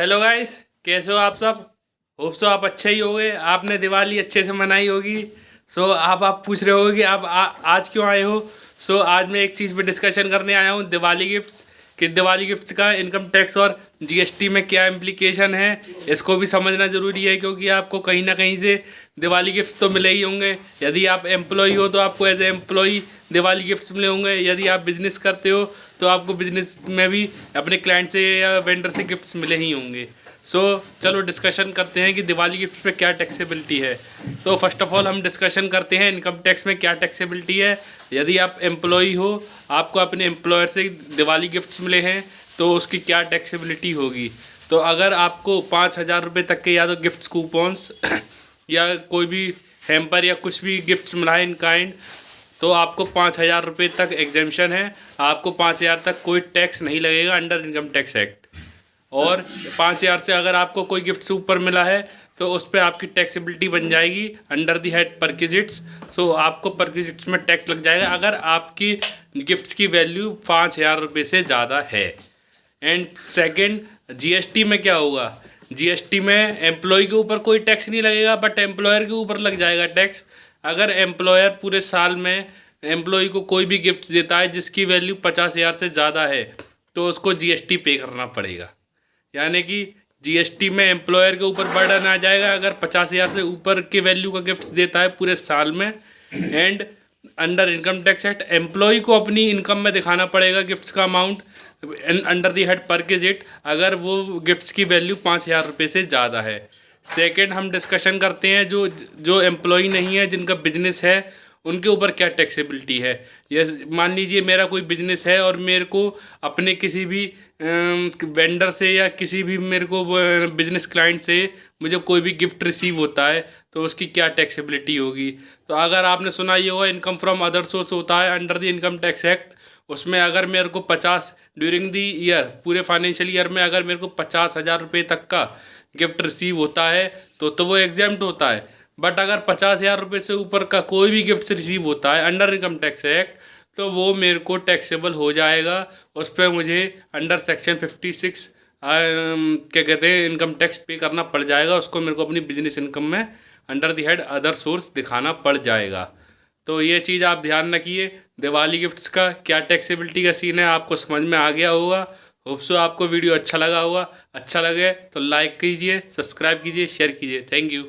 Hello guys, कैसे हो आप सब। होप सो आप अच्छे ही होगे। आपने दिवाली अच्छे से मनाई होगी। आप पूछ रहे होगे कि आप आज क्यों आए हो। आज मैं एक चीज़ पे डिस्कशन करने आया हूँ, दिवाली गिफ्ट्स। कि दिवाली गिफ्ट्स का इनकम टैक्स और जीएसटी में क्या इम्प्लीकेशन है, इसको भी समझना ज़रूरी है। क्योंकि आपको कहीं ना कहीं से दिवाली गिफ्ट तो मिले ही होंगे। यदि आप एम्प्लॉई हो तो आपको as a employee Diwali gifts मिले होंगे। यदि आप बिजनेस करते हो तो आपको बिजनेस में भी अपने क्लाइंट से या वेंडर से गिफ्ट्स मिले ही होंगे। चलो डिस्कशन करते हैं कि दिवाली गिफ्ट पे क्या टैक्सेबिलिटी है। तो फर्स्ट ऑफ ऑल हम डिस्कशन करते हैं इनकम टैक्स में क्या टैक्सेबिलिटी है। यदि आप एम्प्लॉई हो, आपको अपने एम्प्लॉयर से दिवाली गिफ्ट्स मिले हैं, तो उसकी क्या टैक्सेबिलिटी होगी। तो अगर आपको 5,000 रुपये तक के या तो गिफ्ट्स कूपन्स या कोई भी हैम्पर या कुछ भी गिफ्ट्स मिला है इन काइंड, तो आपको 5,000 रुपये तक एग्जेम्पशन है। आपको 5,000 तक कोई टैक्स नहीं लगेगा अंडर इनकम टैक्स एक्ट। और 5,000 से अगर आपको कोई गिफ्ट से ऊपर मिला है तो उस पर आपकी टैक्सेबिलिटी बन जाएगी अंडर दी हेड परक्विजिट्स। आपको परक्विजिट्स में टैक्स लग जाएगा अगर आपकी गिफ्ट्स की वैल्यू 5,000 रुपये से ज़्यादा है। एंड सेकंड, जीएसटी में क्या होगा। जीएसटी में एम्प्लॉय के ऊपर कोई टैक्स नहीं लगेगा, बट एम्प्लॉयर के ऊपर लग जाएगा टैक्स। अगर एम्प्लॉयर पूरे साल में एम्प्लॉय को कोई भी गिफ्ट देता है जिसकी वैल्यू 50,000 से ज़्यादा है, तो उसको जीएसटी पे करना पड़ेगा। यानी कि जीएसटी में एम्प्लॉयर के ऊपर बर्डन आ जाएगा अगर 50,000 से ऊपर के वैल्यू का गिफ्ट देता है पूरे साल में। And under income tax act employee को अपनी इनकम में दिखाना पड़ेगा गिफ्ट्स का amount under the head perquisite, अगर वो गिफ्ट्स की वैल्यू 5,000 रुपये से ज़्यादा है। सेकंड, हम डिस्कशन करते हैं जो एम्प्लॉय नहीं है, जिनका बिजनेस है, उनके ऊपर क्या टैक्सेबिलिटी है। ये मान लीजिए मेरा कोई बिजनेस है और मेरे को अपने किसी भी वेंडर से या किसी भी मेरे को बिजनेस क्लाइंट से मुझे कोई भी गिफ्ट रिसीव होता है, तो उसकी क्या टैक्सेबिलिटी होगी। तो अगर आपने सुना ही होगा इनकम फ्रॉम अदर सोर्स होता है under the income tax act. उसमें अगर मेरे को 50 ड्यूरिंग दी ईयर, पूरे फाइनेंशियल ईयर में अगर मेरे को 50,000 रुपये तक का गिफ्ट रिसीव होता है तो वो एग्जाम्प्ट होता है। बट अगर 50,000 रुपये से ऊपर का कोई भी गिफ्ट रिसीव होता है अंडर इनकम टैक्स एक्ट, तो वो मेरे को टैक्सेबल हो जाएगा। उस पर मुझे अंडर सेक्शन 56 क्या कहते हैं इनकम टैक्स पे करना पड़ जाएगा। उसको मेरे को अपनी बिजनेस इनकम में under the head other source दिखाना पड़ जाएगा। तो ये चीज़ आप ध्यान रखिए। दिवाली गिफ्ट्स का क्या टैक्सेबिलिटी का सीन है आपको समझ में आ गया होगा। होप सो आपको वीडियो अच्छा लगा होगा। अच्छा लगे तो लाइक कीजिए, सब्सक्राइब कीजिए, शेयर कीजिए। Thank you.